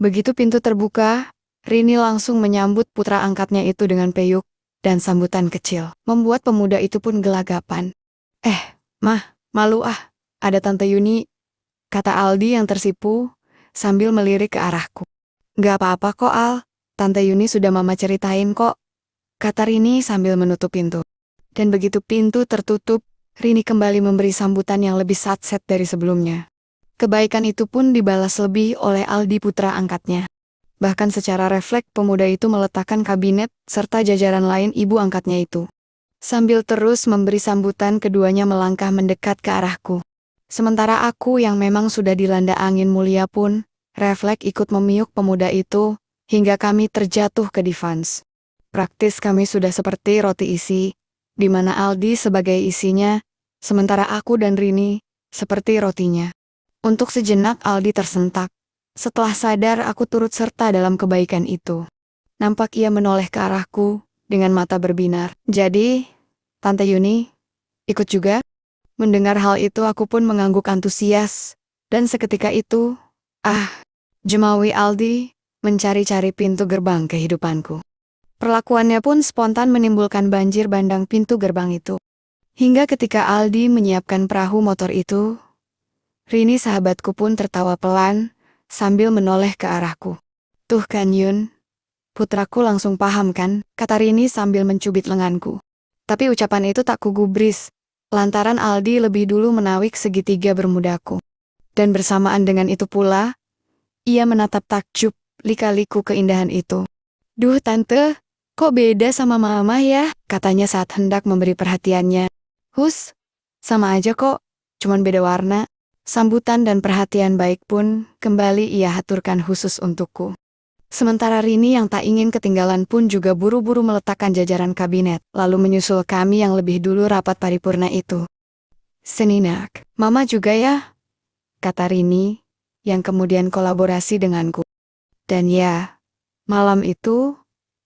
Begitu pintu terbuka, Rini langsung menyambut putra angkatnya itu dengan peyuk dan sambutan kecil, membuat pemuda itu pun gelagapan. Mah, malu ah, ada Tante Yuni, kata Aldi yang tersipu sambil melirik ke arahku. Gak apa-apa kok Al, Tante Yuni sudah Mama ceritain kok, kata Rini sambil menutup pintu. Dan begitu pintu tertutup, Rini kembali memberi sambutan yang lebih satset dari sebelumnya. Kebaikan itu pun dibalas lebih oleh Aldi putra angkatnya. Bahkan secara refleks pemuda itu meletakkan kabinet serta jajaran lain ibu angkatnya itu. Sambil terus memberi sambutan keduanya melangkah mendekat ke arahku. Sementara aku yang memang sudah dilanda angin mulia pun, refleks ikut memiuk pemuda itu, hingga kami terjatuh ke divans. Praktis kami sudah seperti roti isi, di mana Aldi sebagai isinya, sementara aku dan Rini seperti rotinya. Untuk sejenak Aldi tersentak. Setelah sadar aku turut serta dalam kebaikan itu. Nampak ia menoleh ke arahku dengan mata berbinar. Jadi, Tante Yuni, ikut juga? Mendengar hal itu aku pun mengangguk antusias. Dan seketika itu, jemawi Aldi mencari-cari pintu gerbang kehidupanku. Perlakuannya pun spontan menimbulkan banjir bandang pintu gerbang itu. Hingga ketika Aldi menyiapkan perahu motor itu, Rini sahabatku pun tertawa pelan sambil menoleh ke arahku. Tuh kan Yun, putraku langsung paham kan, kata Rini sambil mencubit lenganku. Tapi ucapan itu tak kugubris, lantaran Aldi lebih dulu menawik segitiga bermudaku. Dan bersamaan dengan itu pula, ia menatap takjub lika-liku keindahan itu. Duh tante, kok beda sama mama ya, katanya saat hendak memberi perhatiannya. Hus, sama aja kok, cuman beda warna. Sambutan dan perhatian baik pun kembali ia haturkan khusus untukku. Sementara Rini yang tak ingin ketinggalan pun juga buru-buru meletakkan jajaran kabinet, lalu menyusul kami yang lebih dulu rapat paripurna itu. Seninak, Mama juga ya? Kata Rini, yang kemudian kolaborasi denganku. Dan ya, malam itu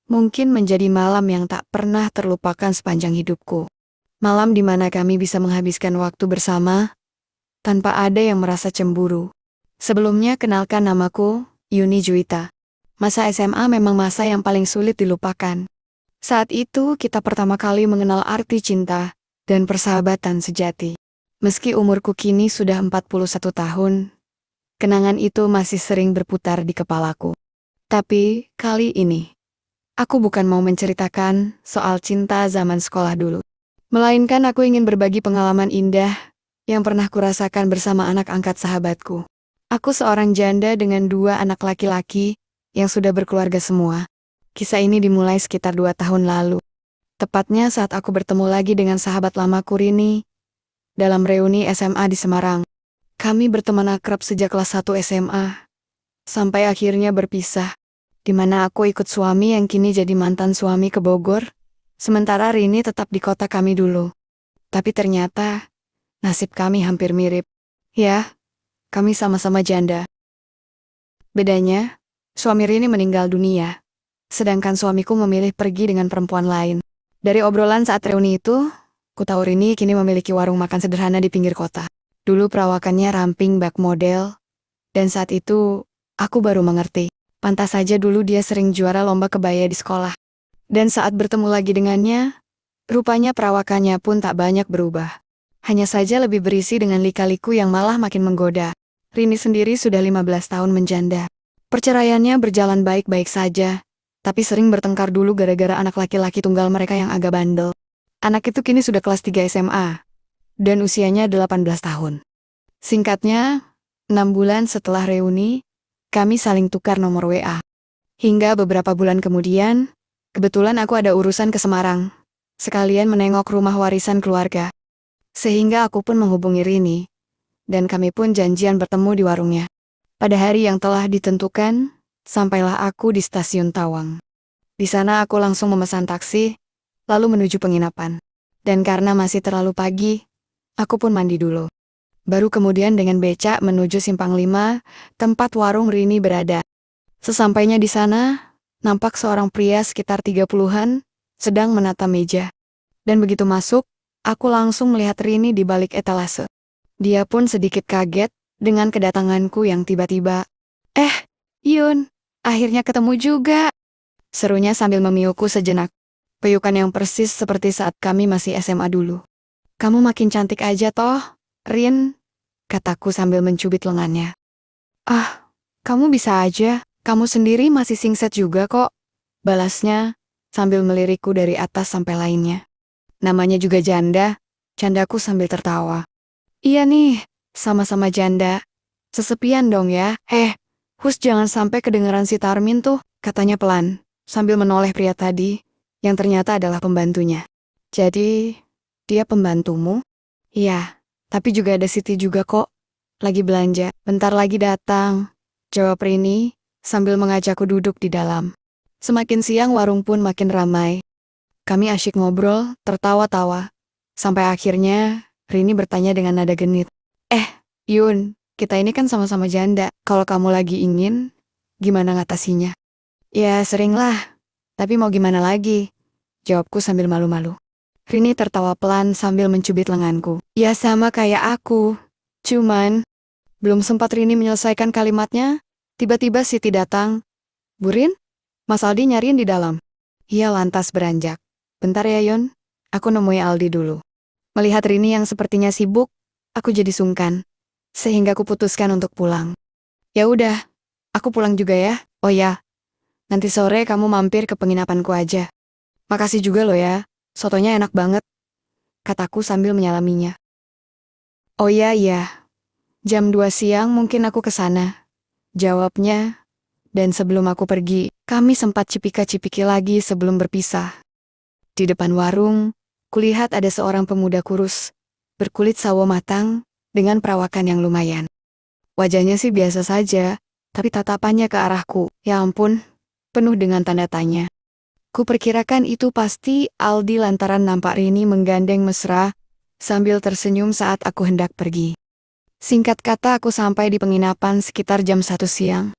mungkin menjadi malam yang tak pernah terlupakan sepanjang hidupku. Malam di mana kami bisa menghabiskan waktu bersama, tanpa ada yang merasa cemburu. Sebelumnya kenalkan namaku, Yuni Juwita. Masa SMA memang masa yang paling sulit dilupakan. Saat itu kita pertama kali mengenal arti cinta dan persahabatan sejati. Meski umurku kini sudah 41 tahun, kenangan itu masih sering berputar di kepalaku. Tapi kali ini, aku bukan mau menceritakan soal cinta zaman sekolah dulu. Melainkan aku ingin berbagi pengalaman indah yang pernah kurasakan bersama anak angkat sahabatku. Aku seorang janda dengan 2 anak laki-laki yang sudah berkeluarga semua. Kisah ini dimulai sekitar 2 tahun lalu. Tepatnya saat aku bertemu lagi dengan sahabat lamaku Rini dalam reuni SMA di Semarang. Kami berteman akrab sejak kelas 1 SMA, sampai akhirnya berpisah, di mana aku ikut suami yang kini jadi mantan suami ke Bogor, sementara Rini tetap di kota kami dulu. Tapi ternyata nasib kami hampir mirip. Ya, kami sama-sama janda. Bedanya, suami Rini meninggal dunia, sedangkan suamiku memilih pergi dengan perempuan lain. Dari obrolan saat reuni itu, ku tahu Rini kini memiliki warung makan sederhana di pinggir kota. Dulu perawakannya ramping bak model, dan saat itu, aku baru mengerti. Pantas saja dulu dia sering juara lomba kebaya di sekolah. Dan saat bertemu lagi dengannya, rupanya perawakannya pun tak banyak berubah. Hanya saja lebih berisi dengan lika-liku yang malah makin menggoda. Rini sendiri sudah 15 tahun menjanda. Perceraiannya berjalan baik-baik saja, tapi sering bertengkar dulu gara-gara anak laki-laki tunggal mereka yang agak bandel. Anak itu kini sudah kelas 3 SMA, dan usianya 18 tahun. Singkatnya, 6 bulan setelah reuni, kami saling tukar nomor WA. Hingga beberapa bulan kemudian, kebetulan aku ada urusan ke Semarang, sekalian menengok rumah warisan keluarga. Sehingga aku pun menghubungi Rini, dan kami pun janjian bertemu di warungnya. Pada hari yang telah ditentukan, sampailah aku di stasiun Tawang. Di sana aku langsung memesan taksi, lalu menuju penginapan. Dan karena masih terlalu pagi, aku pun mandi dulu. Baru kemudian dengan becak menuju Simpang 5, tempat warung Rini berada. Sesampainya di sana, nampak seorang pria sekitar 30-an, sedang menata meja. Dan begitu masuk, aku langsung melihat Rini di balik etalase. Dia pun sedikit kaget dengan kedatanganku yang tiba-tiba. Yun, akhirnya ketemu juga. Serunya sambil memiukku sejenak. Peyukan yang persis seperti saat kami masih SMA dulu. Kamu makin cantik aja toh, Rin, kataku sambil mencubit lengannya. Ah, kamu bisa aja, kamu sendiri masih singset juga kok, balasnya sambil melirikku dari atas sampai lainnya. Namanya juga janda, candaku sambil tertawa. Iya nih, sama-sama janda. Sesepian dong ya. Hus jangan sampai kedengeran si Tarmin tuh, katanya pelan, sambil menoleh pria tadi, yang ternyata adalah pembantunya. Jadi, dia pembantumu? Iya, tapi juga ada Siti juga kok. Lagi belanja, bentar lagi datang. Jawab Rini, sambil mengajakku duduk di dalam. Semakin siang warung pun makin ramai. Kami asyik ngobrol, tertawa-tawa. Sampai akhirnya, Rini bertanya dengan nada genit. Yun, kita ini kan sama-sama janda. Kalau kamu lagi ingin, gimana ngatasinya? Ya seringlah, tapi mau gimana lagi? Jawabku sambil malu-malu. Rini tertawa pelan sambil mencubit lenganku. Ya sama kayak aku. Cuman, belum sempat Rini menyelesaikan kalimatnya, tiba-tiba Siti datang. Burin, Mas Aldi nyariin di dalam. Ia lantas beranjak. Bentar ya Yun, aku nemui Aldi dulu. Melihat Rini yang sepertinya sibuk, aku jadi sungkan. Sehingga aku putuskan untuk pulang. Ya udah, aku pulang juga ya. Oh ya, nanti sore kamu mampir ke penginapanku aja. Makasih juga loh ya, sotonya enak banget, kataku sambil menyalaminya. Oh iya, jam 2 siang mungkin aku ke sana, jawabnya. Dan sebelum aku pergi, kami sempat cipika-cipiki lagi sebelum berpisah. Di depan warung, kulihat ada seorang pemuda kurus, berkulit sawo matang, dengan perawakan yang lumayan. Wajahnya sih biasa saja, tapi tatapannya ke arahku, ya ampun, penuh dengan tanda tanya. Kuperkirakan itu pasti Aldi lantaran nampak Rini menggandeng mesra, sambil tersenyum saat aku hendak pergi. Singkat kata aku sampai di penginapan sekitar jam 1 siang.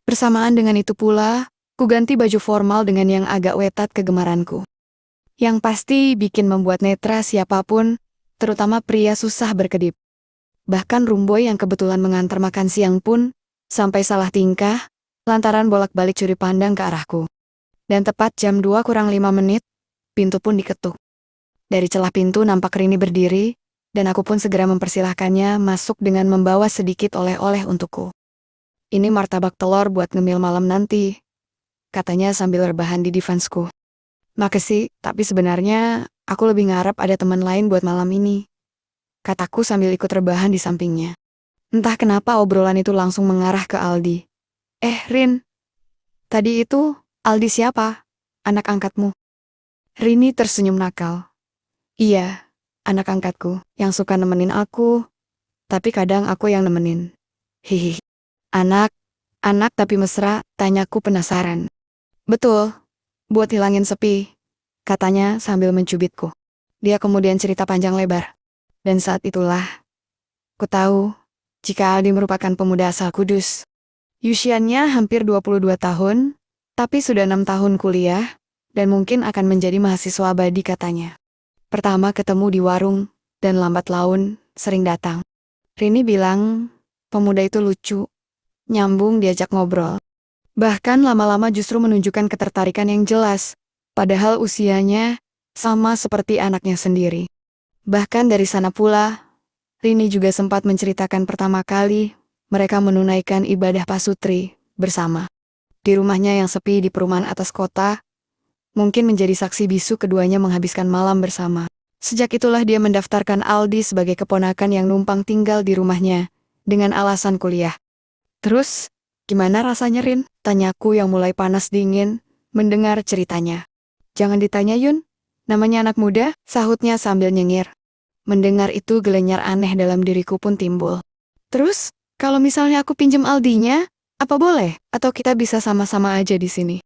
Bersamaan dengan itu pula, ku ganti baju formal dengan yang agak wetat kegemaranku. Yang pasti bikin membuat netra siapapun, terutama pria susah berkedip. Bahkan Rumboy yang kebetulan mengantar makan siang pun, sampai salah tingkah, lantaran bolak-balik curi pandang ke arahku. Dan tepat jam 2 kurang 5 menit, pintu pun diketuk. Dari celah pintu nampak Rini berdiri, dan aku pun segera mempersilahkannya masuk dengan membawa sedikit oleh-oleh untukku. Ini martabak telur buat ngemil malam nanti, katanya sambil rebahan di divansku. Makasih, tapi sebenarnya aku lebih ngarep ada teman lain buat malam ini, kataku sambil ikut rebahan di sampingnya. Entah kenapa obrolan itu langsung mengarah ke Aldi. Rin, tadi itu Aldi siapa? Anak angkatmu? Rini tersenyum nakal. Iya, anak angkatku, yang suka nemenin aku, tapi kadang aku yang nemenin. Hihi. Anak tapi mesra, tanyaku penasaran. Betul, buat hilangin sepi, katanya sambil mencubitku. Dia kemudian cerita panjang lebar. Dan saat itulah, ku tahu, jika Aldi merupakan pemuda asal Kudus. Usianya hampir 22 tahun, tapi sudah 6 tahun kuliah, dan mungkin akan menjadi mahasiswa abadi katanya. Pertama ketemu di warung, dan lambat laun, sering datang. Rini bilang, pemuda itu lucu, nyambung diajak ngobrol. Bahkan lama-lama justru menunjukkan ketertarikan yang jelas, padahal usianya sama seperti anaknya sendiri. Bahkan dari sana pula, Rini juga sempat menceritakan pertama kali mereka menunaikan ibadah pasutri bersama. Di rumahnya yang sepi di perumahan atas kota, mungkin menjadi saksi bisu keduanya menghabiskan malam bersama. Sejak itulah dia mendaftarkan Aldi sebagai keponakan yang numpang tinggal di rumahnya, dengan alasan kuliah. Terus, gimana rasanya Rin? Tanyaku yang mulai panas dingin, mendengar ceritanya. Jangan ditanya Yun, namanya anak muda, sahutnya sambil nyengir. Mendengar itu gelenyar aneh dalam diriku pun timbul. Terus, kalau misalnya aku pinjem Aldinya, apa boleh? Atau kita bisa sama-sama aja di sini?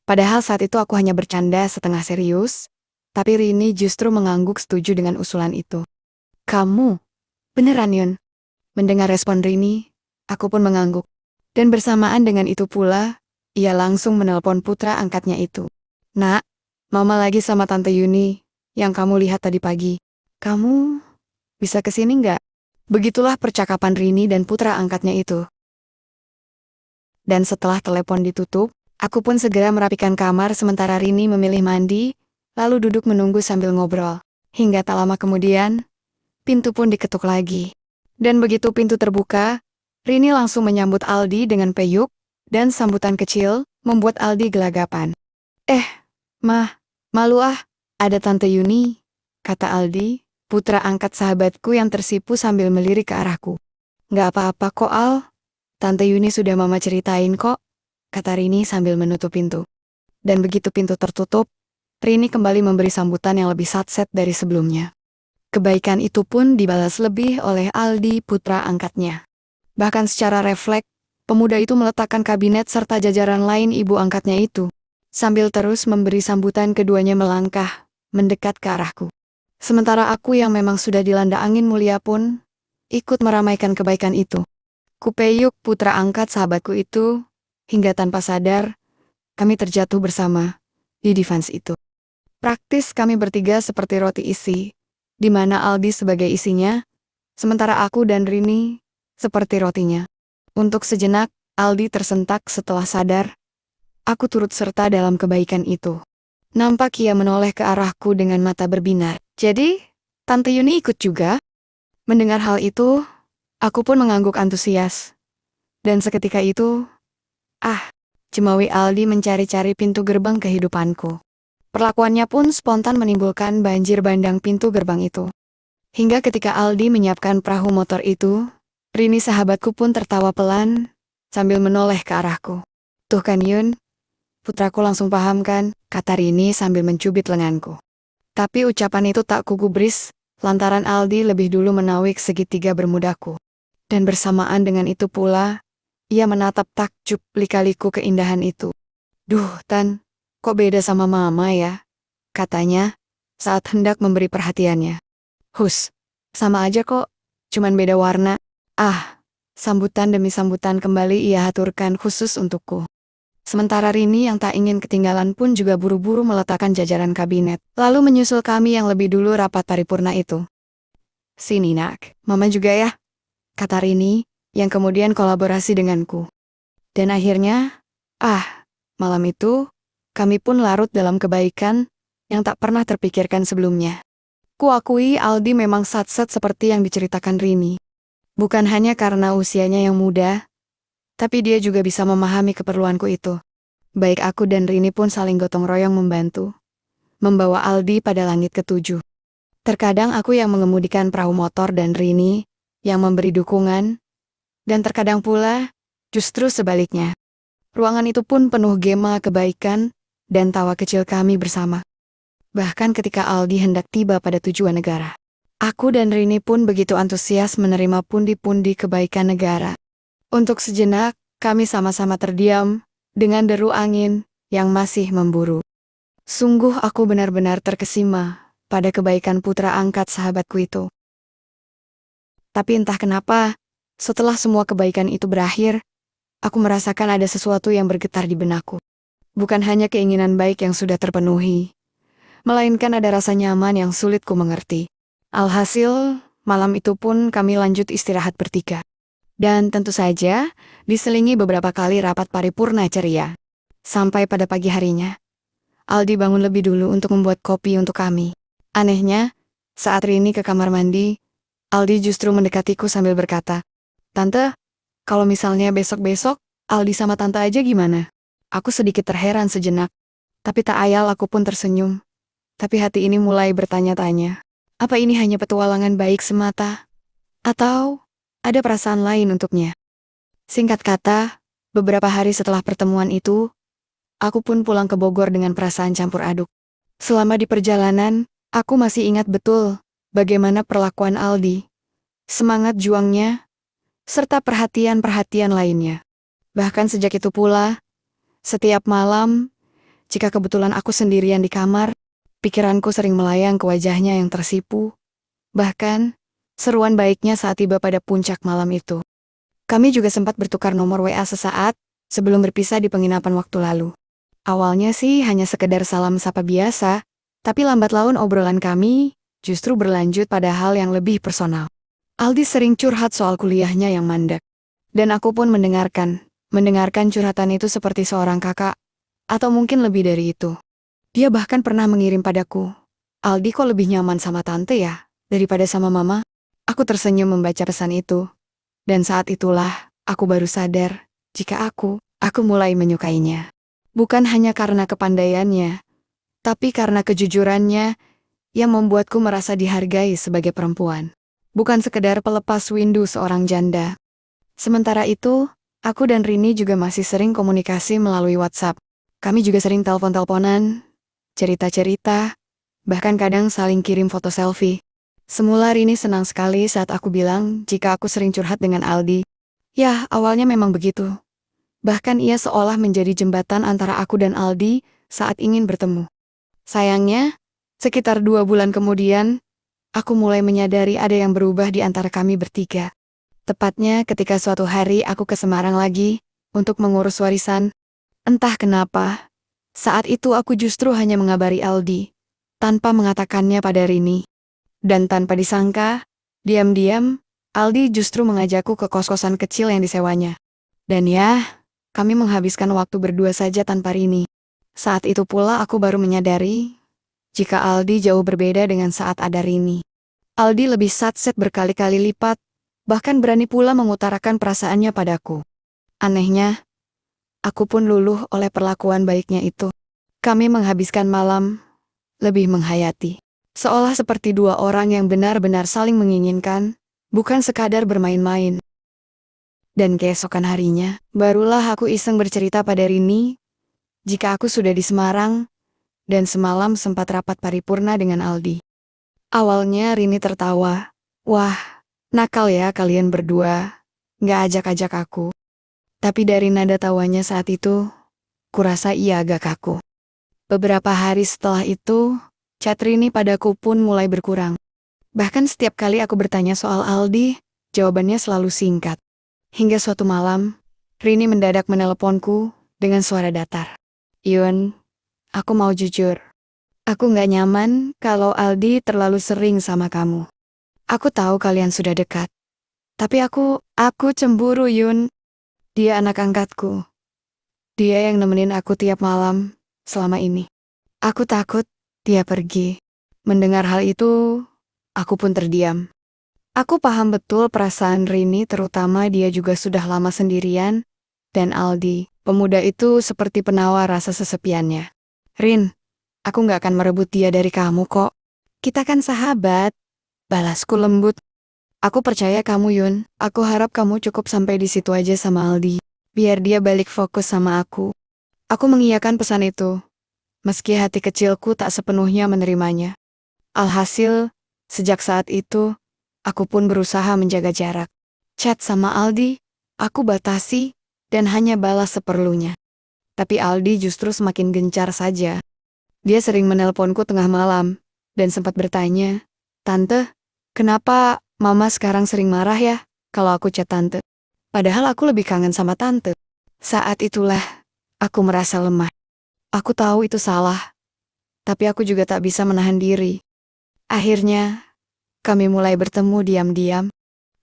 Padahal saat itu aku hanya bercanda setengah serius, tapi Rini justru mengangguk setuju dengan usulan itu. Kamu? Beneran Yun? Mendengar respon Rini, aku pun mengangguk. Dan bersamaan dengan itu pula, ia langsung menelpon putra angkatnya itu. Nak, Mama lagi sama Tante Yuni, yang kamu lihat tadi pagi. Kamu bisa kesini nggak? Begitulah percakapan Rini dan putra angkatnya itu. Dan setelah telepon ditutup, aku pun segera merapikan kamar sementara Rini memilih mandi, lalu duduk menunggu sambil ngobrol. Hingga tak lama kemudian, pintu pun diketuk lagi. Dan begitu pintu terbuka, Rini langsung menyambut Aldi dengan peyuk, dan sambutan kecil membuat Aldi gelagapan. Mah, malu ah, ada Tante Yuni, kata Aldi, putra angkat sahabatku yang tersipu sambil melirik ke arahku. Nggak apa-apa kok Al, Tante Yuni sudah mama ceritain kok, kata Rini sambil menutup pintu. Dan begitu pintu tertutup, Rini kembali memberi sambutan yang lebih satset dari sebelumnya. Kebaikan itu pun dibalas lebih oleh Aldi putra angkatnya. Bahkan secara refleks, pemuda itu meletakkan kabinet serta jajaran lain ibu angkatnya itu. Sambil terus memberi sambutan keduanya melangkah, mendekat ke arahku. Sementara aku yang memang sudah dilanda angin mulia pun, ikut meramaikan kebaikan itu. Kupeyuk putra angkat sahabatku itu, hingga tanpa sadar, kami terjatuh bersama di divans itu. Praktis kami bertiga seperti roti isi, di mana Aldi sebagai isinya, sementara aku dan Rini seperti rotinya. Untuk sejenak, Aldi tersentak setelah sadar. Aku turut serta dalam kebaikan itu. Nampak ia menoleh ke arahku dengan mata berbinar. Jadi, Tante Yuni ikut juga? Mendengar hal itu, aku pun mengangguk antusias. Dan seketika itu, jemawi Aldi mencari-cari pintu gerbang kehidupanku. Perlakuannya pun spontan menimbulkan banjir bandang pintu gerbang itu. Hingga ketika Aldi menyiapkan perahu motor itu, Rini sahabatku pun tertawa pelan, sambil menoleh ke arahku. Tuh kan Yun, putraku langsung paham kan, kata Rini sambil mencubit lenganku. Tapi ucapan itu tak kugubris, lantaran Aldi lebih dulu menawik segitiga bermudaku. Dan bersamaan dengan itu pula, ia menatap takjub lika-liku keindahan itu. Duh Tan, kok beda sama mama ya? Katanya, saat hendak memberi perhatiannya. Hus, sama aja kok, cuman beda warna. Sambutan demi sambutan kembali ia haturkan khusus untukku. Sementara Rini yang tak ingin ketinggalan pun juga buru-buru meletakkan jajaran kabinet, lalu menyusul kami yang lebih dulu rapat paripurna itu. Sini nak, mama juga ya, kata Rini, yang kemudian kolaborasi denganku. Dan akhirnya, malam itu, kami pun larut dalam kebaikan yang tak pernah terpikirkan sebelumnya. Kuakui Aldi memang satset seperti yang diceritakan Rini. Bukan hanya karena usianya yang muda, tapi dia juga bisa memahami keperluanku itu. Baik aku dan Rini pun saling gotong royong membantu, membawa Aldi pada langit ketujuh. Terkadang aku yang mengemudikan perahu motor dan Rini yang memberi dukungan, dan terkadang pula justru sebaliknya. Ruangan itu pun penuh gema kebaikan dan tawa kecil kami bersama. Bahkan ketika Aldi hendak tiba pada tujuan negara, aku dan Rini pun begitu antusias menerima pundi-pundi kebaikan negara. Untuk sejenak, kami sama-sama terdiam dengan deru angin yang masih memburu. Sungguh aku benar-benar terkesima pada kebaikan putra angkat sahabatku itu. Tapi entah kenapa, setelah semua kebaikan itu berakhir, aku merasakan ada sesuatu yang bergetar di benakku. Bukan hanya keinginan baik yang sudah terpenuhi, melainkan ada rasa nyaman yang sulit ku mengerti. Alhasil, malam itu pun kami lanjut istirahat bertiga. Dan tentu saja, diselingi beberapa kali rapat paripurna ceria. Sampai pada pagi harinya, Aldi bangun lebih dulu untuk membuat kopi untuk kami. Anehnya, saat Rini ke kamar mandi, Aldi justru mendekatiku sambil berkata, "Tante, kalau misalnya besok-besok, Aldi sama Tante aja gimana?" Aku sedikit terheran sejenak, tapi tak ayal aku pun tersenyum. Tapi hati ini mulai bertanya-tanya, apa ini hanya petualangan baik semata? Atau ada perasaan lain untuknya? Singkat kata, beberapa hari setelah pertemuan itu, aku pun pulang ke Bogor dengan perasaan campur aduk. Selama di perjalanan, aku masih ingat betul bagaimana perlakuan Aldi, semangat juangnya, serta perhatian-perhatian lainnya. Bahkan sejak itu pula, setiap malam, jika kebetulan aku sendirian di kamar, pikiranku sering melayang ke wajahnya yang tersipu. Bahkan, seruan baiknya saat tiba pada puncak malam itu. Kami juga sempat bertukar nomor WA sesaat sebelum berpisah di penginapan waktu lalu. Awalnya sih hanya sekedar salam sapa biasa, tapi lambat laun obrolan kami justru berlanjut pada hal yang lebih personal. Aldi sering curhat soal kuliahnya yang mandek. Dan aku pun mendengarkan, Mendengarkan curhatan itu seperti seorang kakak, atau mungkin lebih dari itu. Dia bahkan pernah mengirim padaku, "Aldi kok lebih nyaman sama tante ya, daripada sama mama?" Aku tersenyum membaca pesan itu, dan saat itulah aku baru sadar jika aku mulai menyukainya. Bukan hanya karena kepandaiannya, tapi karena kejujurannya yang membuatku merasa dihargai sebagai perempuan. Bukan sekedar pelepas rindu seorang janda. Sementara itu, aku dan Rini juga masih sering komunikasi melalui WhatsApp. Kami juga sering telepon-teleponan, cerita-cerita, bahkan kadang saling kirim foto selfie. Semula Rini senang sekali saat aku bilang jika aku sering curhat dengan Aldi. Ya, awalnya memang begitu. Bahkan ia seolah menjadi jembatan antara aku dan Aldi saat ingin bertemu. Sayangnya, sekitar 2 bulan kemudian, aku mulai menyadari ada yang berubah di antara kami bertiga. Tepatnya ketika suatu hari aku ke Semarang lagi untuk mengurus warisan. Entah kenapa, saat itu aku justru hanya mengabari Aldi, tanpa mengatakannya pada Rini. Dan tanpa disangka, diam-diam, Aldi justru mengajakku ke kos-kosan kecil yang disewanya. Dan ya, kami menghabiskan waktu berdua saja tanpa Rini. Saat itu pula aku baru menyadari jika Aldi jauh berbeda dengan saat ada Rini. Aldi lebih satset berkali-kali lipat, bahkan berani pula mengutarakan perasaannya padaku. Anehnya, aku pun luluh oleh perlakuan baiknya itu. Kami menghabiskan malam lebih menghayati. Seolah seperti dua orang yang benar-benar saling menginginkan, bukan sekadar bermain-main. Dan keesokan harinya, barulah aku iseng bercerita pada Rini jika aku sudah di Semarang dan semalam sempat rapat paripurna dengan Aldi. Awalnya Rini tertawa. "Wah, nakal ya kalian berdua, nggak ajak-ajak aku." Tapi dari nada tawanya saat itu, kurasa ia agak kaku. Beberapa hari setelah itu, chat Rini padaku pun mulai berkurang. Bahkan setiap kali aku bertanya soal Aldi, jawabannya selalu singkat. Hingga suatu malam, Rini mendadak meneleponku dengan suara datar. "Yun, aku mau jujur. Aku nggak nyaman kalau Aldi terlalu sering sama kamu. Aku tahu kalian sudah dekat. Tapi aku cemburu, Yun. Dia anak angkatku. Dia yang nemenin aku tiap malam selama ini. Aku takut dia pergi." Mendengar hal itu, aku pun terdiam. Aku paham betul perasaan Rini, terutama dia juga sudah lama sendirian, dan Aldi, pemuda itu seperti penawar rasa sesepiannya. "Rin, aku nggak akan merebut dia dari kamu kok. Kita kan sahabat," balasku lembut. "Aku percaya kamu, Yun. Aku harap kamu cukup sampai di situ aja sama Aldi. Biar dia balik fokus sama aku." Aku mengiyakan pesan itu, meski hati kecilku tak sepenuhnya menerimanya. Alhasil, sejak saat itu, aku pun berusaha menjaga jarak. Chat sama Aldi, aku batasi, dan hanya balas seperlunya. Tapi Aldi justru semakin gencar saja. Dia sering menelponku tengah malam, dan sempat bertanya, "Tante, kenapa Mama sekarang sering marah ya kalau aku chat Tante? Padahal aku lebih kangen sama Tante." Saat itulah, aku merasa lemah. Aku tahu itu salah, tapi aku juga tak bisa menahan diri. Akhirnya, kami mulai bertemu diam-diam.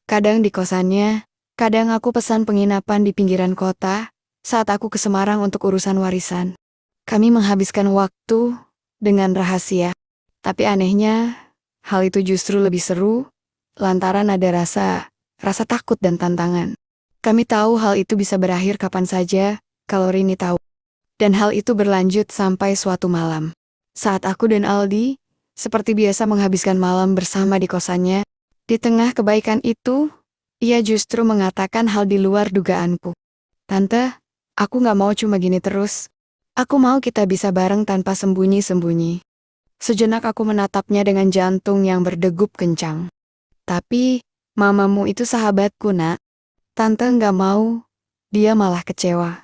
Kadang di kosannya, kadang aku pesan penginapan di pinggiran kota saat aku ke Semarang untuk urusan warisan. Kami menghabiskan waktu dengan rahasia. Tapi anehnya, hal itu justru lebih seru lantaran ada rasa takut dan tantangan. Kami tahu hal itu bisa berakhir kapan saja kalau Rini tahu. Dan hal itu berlanjut sampai suatu malam. Saat aku dan Aldi seperti biasa menghabiskan malam bersama di kosannya, di tengah kebaikan itu, ia justru mengatakan hal di luar dugaanku. "Tante, aku nggak mau cuma gini terus. Aku mau kita bisa bareng tanpa sembunyi-sembunyi." Sejenak aku menatapnya dengan jantung yang berdegup kencang. "Tapi, mamamu itu sahabatku, Nak. Tante nggak mau." Dia malah kecewa.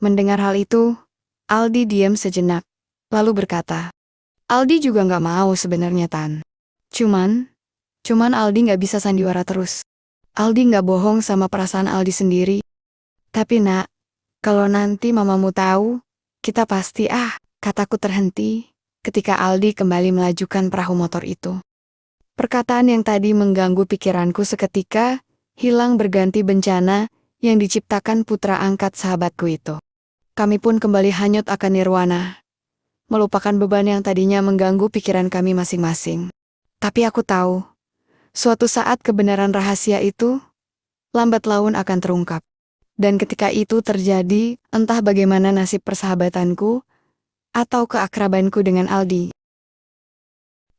Mendengar hal itu, Aldi diam sejenak, lalu berkata, "Aldi juga nggak mau sebenarnya, Tan. Cuman Aldi nggak bisa sandiwara terus. Aldi nggak bohong sama perasaan Aldi sendiri. Tapi Nak, kalau nanti mamamu tahu, kita pasti kataku terhenti ketika Aldi kembali melajukan perahu motor itu. Perkataan yang tadi mengganggu pikiranku seketika hilang berganti bencana yang diciptakan putra angkat sahabatku itu. Kami pun kembali hanyut akan nirwana, melupakan beban yang tadinya mengganggu pikiran kami masing-masing. Tapi aku tahu, suatu saat kebenaran rahasia itu lambat laun akan terungkap. Dan ketika itu terjadi, entah bagaimana nasib persahabatanku atau keakrabanku dengan Aldi.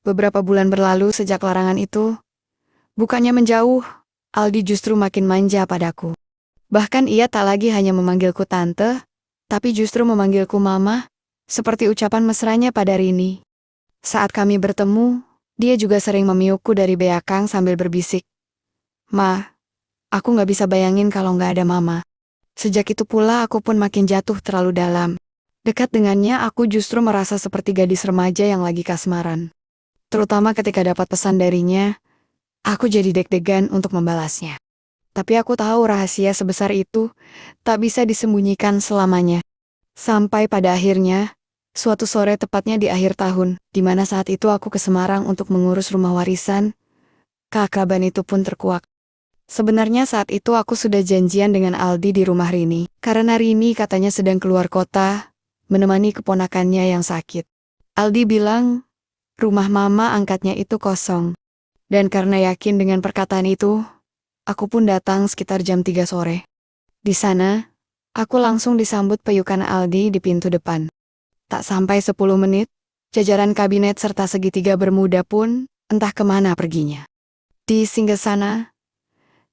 Beberapa bulan berlalu sejak larangan itu, bukannya menjauh, Aldi justru makin manja padaku. Bahkan ia tak lagi hanya memanggilku tante, tapi justru memanggilku mama, seperti ucapan mesranya pada Rini. Saat kami bertemu, dia juga sering memiukku dari belakang sambil berbisik, "Ma, aku gak bisa bayangin kalau gak ada mama." Sejak itu pula aku pun makin jatuh terlalu dalam. Dekat dengannya aku justru merasa seperti gadis remaja yang lagi kasmaran. Terutama ketika dapat pesan darinya, aku jadi deg-degan untuk membalasnya. Tapi aku tahu rahasia sebesar itu tak bisa disembunyikan selamanya. Sampai pada akhirnya, suatu sore tepatnya di akhir tahun, di mana saat itu aku ke Semarang untuk mengurus rumah warisan, keakraban itu pun terkuak. Sebenarnya saat itu aku sudah janjian dengan Aldi di rumah Rini, karena Rini katanya sedang keluar kota, menemani keponakannya yang sakit. Aldi bilang, rumah mama angkatnya itu kosong. Dan karena yakin dengan perkataan itu, aku pun datang sekitar jam 3 sore. Di sana, aku langsung disambut peyukan Aldi di pintu depan. Tak sampai 10 menit, jajaran kabinet serta segitiga bermuda pun entah kemana perginya. Di singgasana,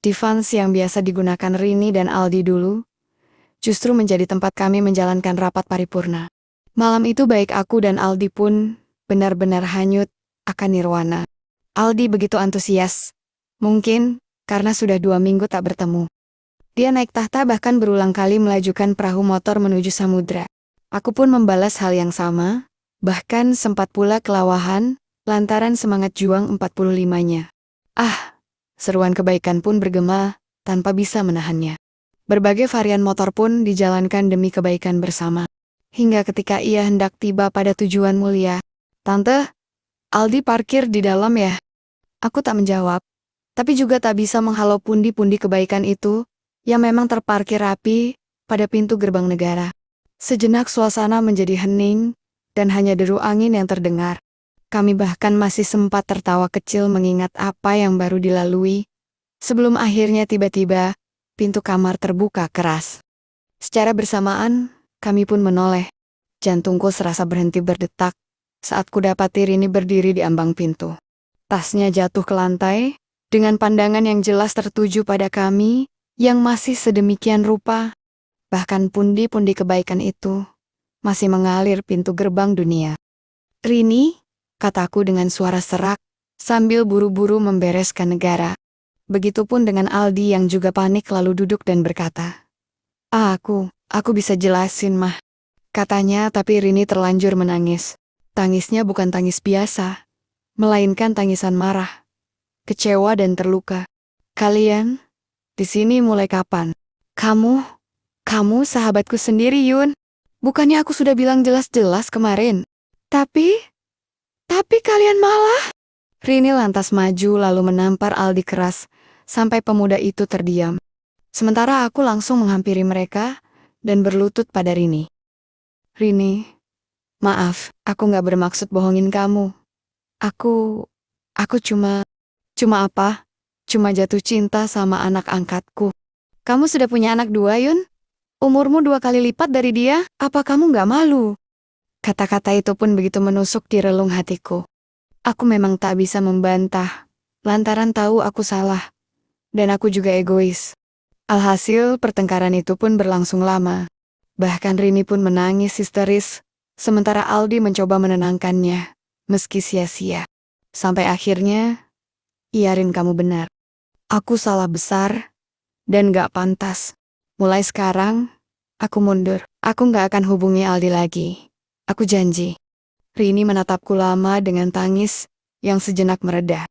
di Vans yang biasa digunakan Rini dan Aldi dulu, justru menjadi tempat kami menjalankan rapat paripurna. Malam itu baik aku dan Aldi pun benar-benar hanyut akan nirwana. Aldi begitu antusias, mungkin karena sudah 2 minggu tak bertemu. Dia naik tahta bahkan berulang kali melajukan perahu motor menuju samudra. Aku pun membalas hal yang sama, bahkan sempat pula kelawahan lantaran semangat juang 45-nya. Seruan kebaikan pun bergema tanpa bisa menahannya. Berbagai varian motor pun dijalankan demi kebaikan bersama. Hingga ketika ia hendak tiba pada tujuan mulia, "Tante, Aldi parkir di dalam ya?" Aku tak menjawab, tapi juga tak bisa menghalau pundi-pundi kebaikan itu yang memang terparkir rapi pada pintu gerbang negara. Sejenak suasana menjadi hening dan hanya deru angin yang terdengar. Kami bahkan masih sempat tertawa kecil mengingat apa yang baru dilalui, sebelum akhirnya tiba-tiba pintu kamar terbuka keras. Secara bersamaan, kami pun menoleh. Jantungku serasa berhenti berdetak saat kudapati Rini berdiri di ambang pintu. Tasnya jatuh ke lantai, dengan pandangan yang jelas tertuju pada kami yang masih sedemikian rupa. Bahkan pundi-pundi kebaikan itu masih mengalir pintu gerbang dunia. "Rini," kataku dengan suara serak, sambil buru-buru membereskan negara. Begitupun dengan Aldi yang juga panik lalu duduk dan berkata, Aku bisa jelasin mah," katanya, tapi Rini terlanjur menangis. Tangisnya bukan tangis biasa, melainkan tangisan marah, kecewa dan terluka. "Kalian di sini mulai kapan?" Kamu sahabatku sendiri, Yun. Bukannya aku sudah bilang jelas-jelas kemarin. Tapi kalian malah..." Rini lantas maju lalu menampar Aldi keras, sampai pemuda itu terdiam. Sementara aku langsung menghampiri mereka dan berlutut pada Rini. "Rini, maaf, aku gak bermaksud bohongin kamu. Aku cuma apa? Cuma jatuh cinta sama anak angkatku." "Kamu sudah punya anak 2, Yun? Umurmu 2 kali lipat dari dia, apa kamu gak malu?" Kata-kata itu pun begitu menusuk di relung hatiku. Aku memang tak bisa membantah, lantaran tahu aku salah, dan aku juga egois. Alhasil pertengkaran itu pun berlangsung lama. Bahkan Rini pun menangis histeris, sementara Aldi mencoba menenangkannya, meski sia-sia. Sampai akhirnya, "Iya Rin, kamu benar. Aku salah besar, dan gak pantas. Mulai sekarang, aku mundur. Aku gak akan hubungi Aldi lagi. Aku janji." Rini menatapku lama dengan tangis yang sejenak mereda.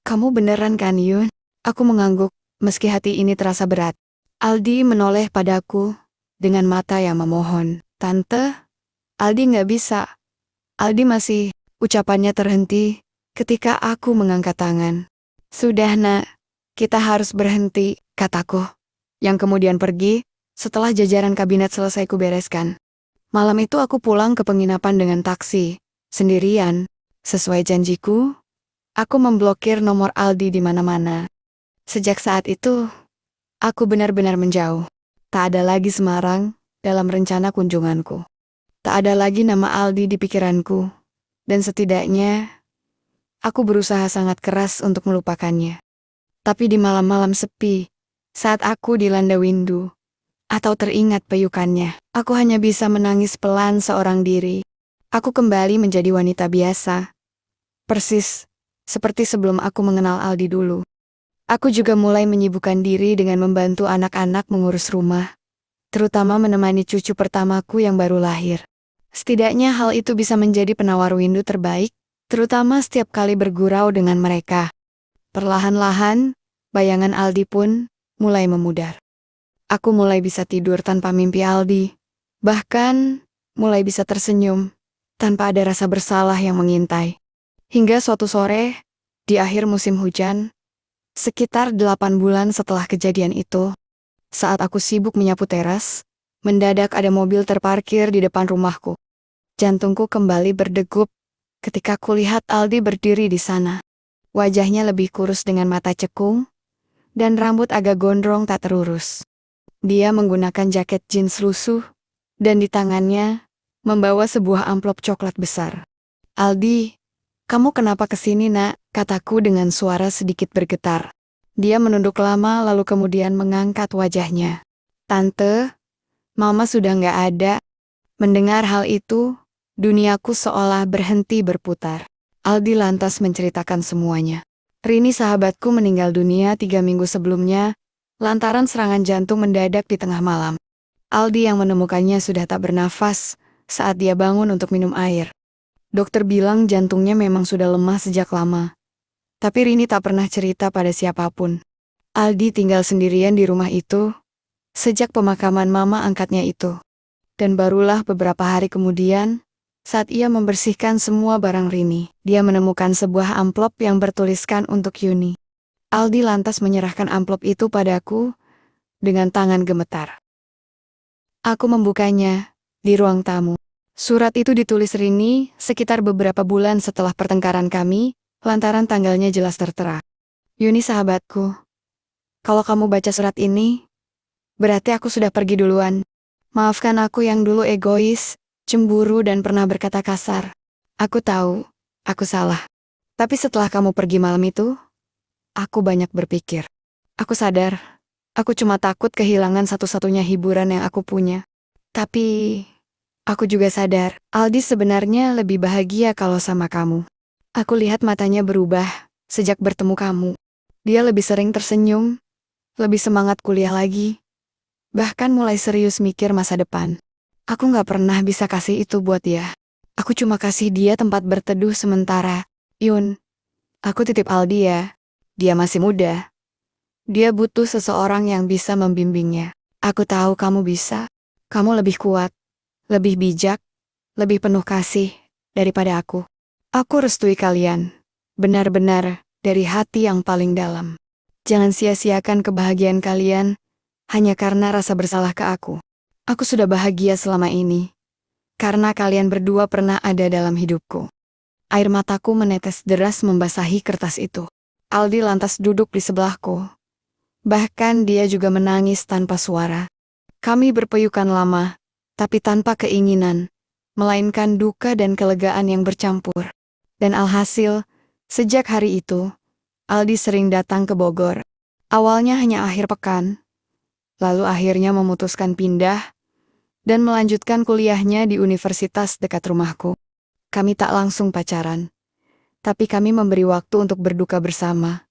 "Kamu beneran kan, Yun?" Aku mengangguk, meski hati ini terasa berat. Aldi menoleh padaku dengan mata yang memohon. "Tante, Aldi gak bisa." Aldi masih, ucapannya terhenti ketika aku mengangkat tangan. "Sudah nak, kita harus berhenti," kataku. yang kemudian pergi setelah jajaran kabinet selesai kubereskan. Malam itu aku pulang ke penginapan dengan taksi, sendirian. Sesuai janjiku, aku memblokir nomor Aldi di mana-mana. Sejak saat itu, aku benar-benar menjauh. Tak ada lagi Semarang dalam rencana kunjunganku. Tak ada lagi nama Aldi di pikiranku. Dan setidaknya, aku berusaha sangat keras untuk melupakannya. Tapi di malam-malam sepi, saat aku dilanda windu, atau teringat peyukannya, aku hanya bisa menangis pelan seorang diri. Aku kembali menjadi wanita biasa. Persis seperti sebelum aku mengenal Aldi dulu. Aku juga mulai menyibukkan diri dengan membantu anak-anak mengurus rumah, terutama menemani cucu pertamaku yang baru lahir. Setidaknya hal itu bisa menjadi penawar windu terbaik, terutama setiap kali bergurau dengan mereka. Perlahan-lahan, bayangan Aldi pun mulai memudar. Aku mulai bisa tidur tanpa mimpi Aldi, bahkan mulai bisa tersenyum tanpa ada rasa bersalah yang mengintai. Hingga suatu sore, di akhir musim hujan, sekitar 8 bulan setelah kejadian itu, saat aku sibuk menyapu teras, mendadak ada mobil terparkir di depan rumahku. Jantungku kembali berdegup ketika kulihat Aldi berdiri di sana. Wajahnya lebih kurus dengan mata cekung, dan rambut agak gondrong tak terurus. Dia menggunakan jaket jeans lusuh, dan di tangannya membawa sebuah amplop coklat besar. "Aldi, kamu kenapa kesini, Nak?" kataku dengan suara sedikit bergetar. Dia menunduk lama lalu kemudian mengangkat wajahnya. "Tante, Mama sudah nggak ada." Mendengar hal itu, duniaku seolah berhenti berputar. Aldi lantas menceritakan semuanya. Rini sahabatku meninggal dunia 3 minggu sebelumnya, lantaran serangan jantung mendadak di tengah malam. Aldi yang menemukannya sudah tak bernafas saat dia bangun untuk minum air. Dokter bilang jantungnya memang sudah lemah sejak lama. Tapi Rini tak pernah cerita pada siapapun. Aldi tinggal sendirian di rumah itu sejak pemakaman mama angkatnya itu. Dan barulah beberapa hari kemudian, saat ia membersihkan semua barang Rini, dia menemukan sebuah amplop yang bertuliskan untuk Yuni. Aldi lantas menyerahkan amplop itu padaku dengan tangan gemetar. Aku membukanya di ruang tamu. Surat itu ditulis Rini sekitar beberapa bulan setelah pertengkaran kami, lantaran tanggalnya jelas tertera. "Yuni sahabatku, kalau kamu baca surat ini, berarti aku sudah pergi duluan. Maafkan aku yang dulu egois, cemburu dan pernah berkata kasar. Aku tahu, aku salah. Tapi setelah kamu pergi malam itu, aku banyak berpikir. Aku sadar, aku cuma takut kehilangan satu-satunya hiburan yang aku punya. Tapi aku juga sadar, Aldi sebenarnya lebih bahagia kalau sama kamu. Aku lihat matanya berubah sejak bertemu kamu. Dia lebih sering tersenyum, lebih semangat kuliah lagi, bahkan mulai serius mikir masa depan. Aku gak pernah bisa kasih itu buat dia. Aku cuma kasih dia tempat berteduh sementara. Yun, aku titip Aldi ya. Dia masih muda. Dia butuh seseorang yang bisa membimbingnya. Aku tahu kamu bisa. Kamu lebih kuat, lebih bijak, lebih penuh kasih daripada aku. Aku restui kalian. Benar-benar dari hati yang paling dalam. Jangan sia-siakan kebahagiaan kalian hanya karena rasa bersalah ke aku. Aku sudah bahagia selama ini, karena kalian berdua pernah ada dalam hidupku." Air mataku menetes deras membasahi kertas itu. Aldi lantas duduk di sebelahku. Bahkan dia juga menangis tanpa suara. Kami berpeyukan lama, tapi tanpa keinginan, melainkan duka dan kelegaan yang bercampur. Dan alhasil, sejak hari itu, Aldi sering datang ke Bogor. Awalnya hanya akhir pekan, lalu akhirnya memutuskan pindah dan melanjutkan kuliahnya di universitas dekat rumahku. Kami tak langsung pacaran, tapi kami memberi waktu untuk berduka bersama,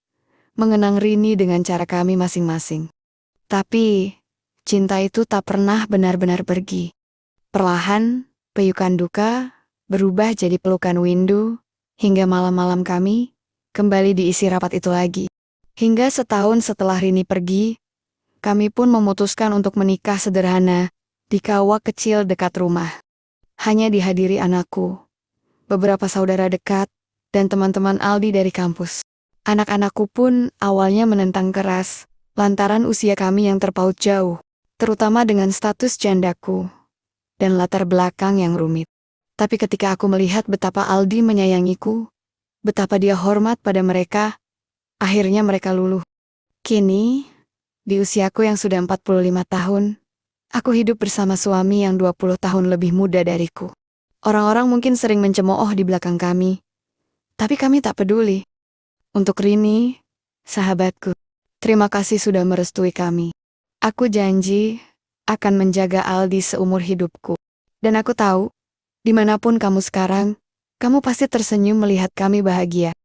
mengenang Rini dengan cara kami masing-masing. Tapi cinta itu tak pernah benar-benar pergi. Perlahan, peyukan duka berubah jadi pelukan windu, hingga malam-malam kami kembali diisi rapat itu lagi. Hingga setahun setelah Rini pergi, kami pun memutuskan untuk menikah sederhana di kawah kecil dekat rumah. Hanya dihadiri anakku, beberapa saudara dekat, dan teman-teman Aldi dari kampus. Anak-anakku pun awalnya menentang keras, lantaran usia kami yang terpaut jauh, terutama dengan status jandaku dan latar belakang yang rumit. Tapi ketika aku melihat betapa Aldi menyayangiku, betapa dia hormat pada mereka, akhirnya mereka luluh. Kini, di usiaku yang sudah 45 tahun, aku hidup bersama suami yang 20 tahun lebih muda dariku. Orang-orang mungkin sering mencemooh di belakang kami, tapi kami tak peduli. Untuk Rini, sahabatku, terima kasih sudah merestui kami. Aku janji akan menjaga Aldi seumur hidupku. Dan aku tahu, dimanapun kamu sekarang, kamu pasti tersenyum melihat kami bahagia.